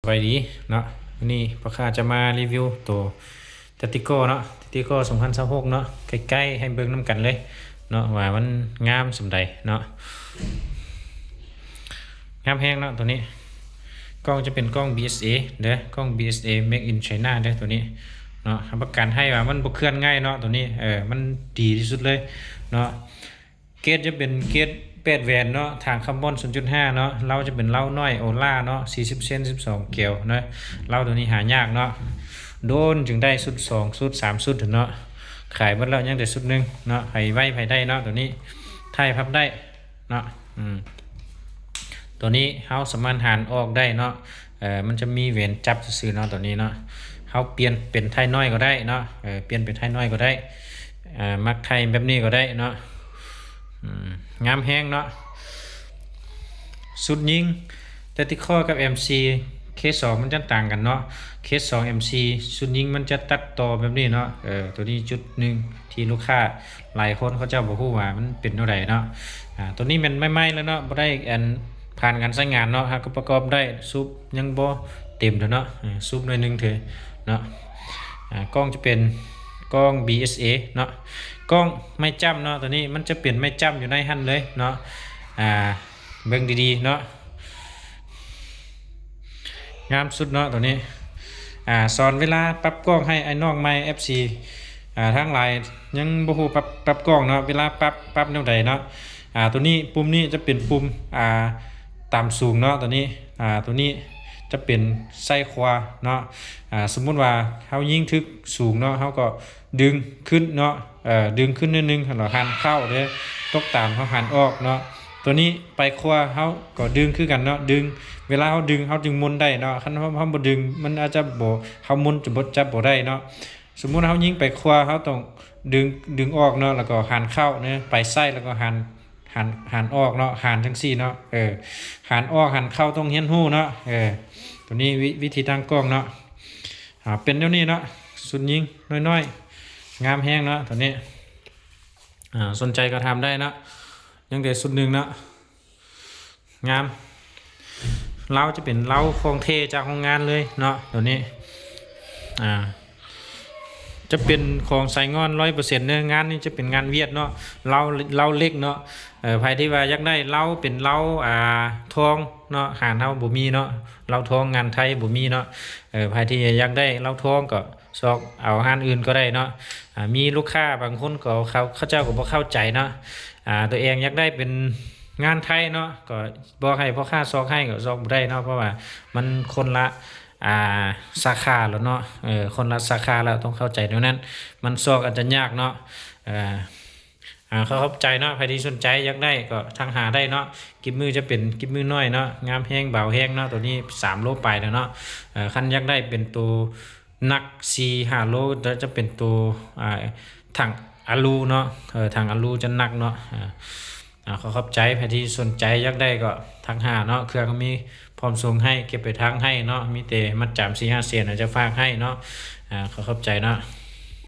สวัสดีเนาะวันนี้พ่อค้าจะมารีวิวตัวตติโก้เนาะตติโก้2026เนาะใกล้ๆให้เบิ่งน้ำกันเลยเนาะว่ามันงามสำใดเนาะงามแฮงเนาะตัวนี้กล้องจะเป็นกล้อง BSA เด้อกล้อง BSA Make in China เด้อตัวนี้เนาะรับประกันให้ว่ามันบ่เคลื่อนง่ายเนาะตัวนี้มันดีที่สุดเลยเนาะเกรดจะเป็นเกรด8แวนเนาะทางคาร์บอน 0.5 เนาะเราจะเป็นเหล้าน้อยโอล่าเนาะ40เซน12แก้วเนาะเหล้าตัวนี้หายากเนาะโดนจึงได้สุด2สุด3สุดเนาะขายหมดแล้วยังแต่สุดนึงเนาะไผไว้ไผได้เนาะตัวนี้ไทยพับได้เนาะตัวนี้เฮาสามารถหารออกได้เนาะมันจะมีเวนจับซื่อๆเนาะตัวนี้เนาะเฮาเปลี่ยนเป็นไทยน้อยก็ได้เนาะเปลี่ยนเป็นไทยน้อยก็ได้มักไทยแบบนี้ก็ได้เนาะงามแห้งเนาะสุดยิงแต่ที่ข้อกับ MC เคส2มันจะต่างกันเนาะเคส2 MC สุดยิงมันจะตัดต่อแบบนี้เนาะตัวนี้จุดหนึ่งที่ลูกค้าหลายคนเขาเจ้าบอกว่ามันเป็นเท่าไหร่เนาะตัวนี้มันไม่แล้วเนาะบ่ได้ผ่านการใช้งานเนาะก็ประกอบได้ซุปยังบ่เต็มเนาะซุปหน่อยนึงเถอะเนาะกล้องจะเป็นกล้อง BSA เนาะกล้องไม่จ้ำเนาะตัวนี้มันจะเปลี่ยนไม่จ้ำอยู่ในหันเลยเนาะเบิ่งดีๆเนาะงามสุดเนาะตัวนี้สอนเวลาปรับกล้องให้ไอ้น้องไม้ FC ทั้งหลายยังบ่ฮู้ปรับกล้องเนาะเวลาปรับแนวใดเนาะตัวนี้ปุ่มนี้จะเป็นปุ่มต่ำสูงเนาะตัวนี้จะเป็นไส้ขวาเนาะสมมุติว่าเฮายิ่งทึกสูงเนาะเฮาก็ดึงขึ้นเนาะดึงขึ้นนิดนึงแล้วหันเข้าเด้อตกตามเฮาหันออกเนาะตัวนี้ไปขวาเฮาก็ดึงคือกันเนาะดึงเวลาเฮาดึงเฮาจึงหมุนได้เนาะคันเฮาบ่ดึงมันอาจจะบ่เฮาหมุนจะบ่จับบ่ได้เนาะสมมุติเฮายิงไปขวาเฮาต้องดึงออกเนาะแล้วก็หันเข้าเนาะไปซ้ายแล้วก็หันออกเนาะหันจังซี่เนาะหันออกหันเข้าต้องเฮียนฮู้เนาะตัวนี้วิธีตั้งกล้องเนาะเป็นเท่านี้เนาะสุดยิงน้อยๆงามแห้งเนาะตัวนี้สนใจก็ทำได้เนาะยังเด็ดสุดหนึ่งเนาะงามเราจะเป็นเราของเทจากโรงงานเลยเนาะตัวนี้จะเป็นของใส่งอน 100% เนื้องานนี้จะเป็นงานเวียดเนาะเราเล็กเนาะภายที่ว่าอยากได้เราเป็นเราทองเนาะหารเฮาบ่มีเนาะเราทองงานไทยบ่มีเนาะภายที่อยากได้เราทองก็ซอกเอาหารอื่นก็ได้เนาะมีลูกค้าบางคนก็เขาเจ้าก็บ่เข้าใจเนาะตัวเองอยากได้เป็นงานไทยเนาะก็บอกให้พ่อค้าซอกให้ก็ซอกบ่ได้เนาะเพราะว่ามันคนละสาขาแล้วเนาะคนละสาขาแล้วต้องเข้าใจตรงนั้นมันซอกอาจจะยากเนาะเขาเข้าใจเนาะใครที่สนใจอยากได้ก็ทางหาได้เนาะกิบมือจะเป็นกิบมือน้อยเนาะงามแห้งเบาแห้งเนาะตัวนี้3 โลไปแล้วเนาะคันอยากได้เป็นตัวหนัก4-5 โลจะเป็นตัวถังอะลูเนาะถังอะลูจะหนักเนาะเขาเข้าใจใครที่สนใจอยากได้ก็ทางหาเนาะเครื่องก็มีพร้อมส่งให้เก็บไปทางให้เนาะมีแต่มัดจำ4-5 เสียนจะฝากให้เนาะเขาเข้าใจเนาะ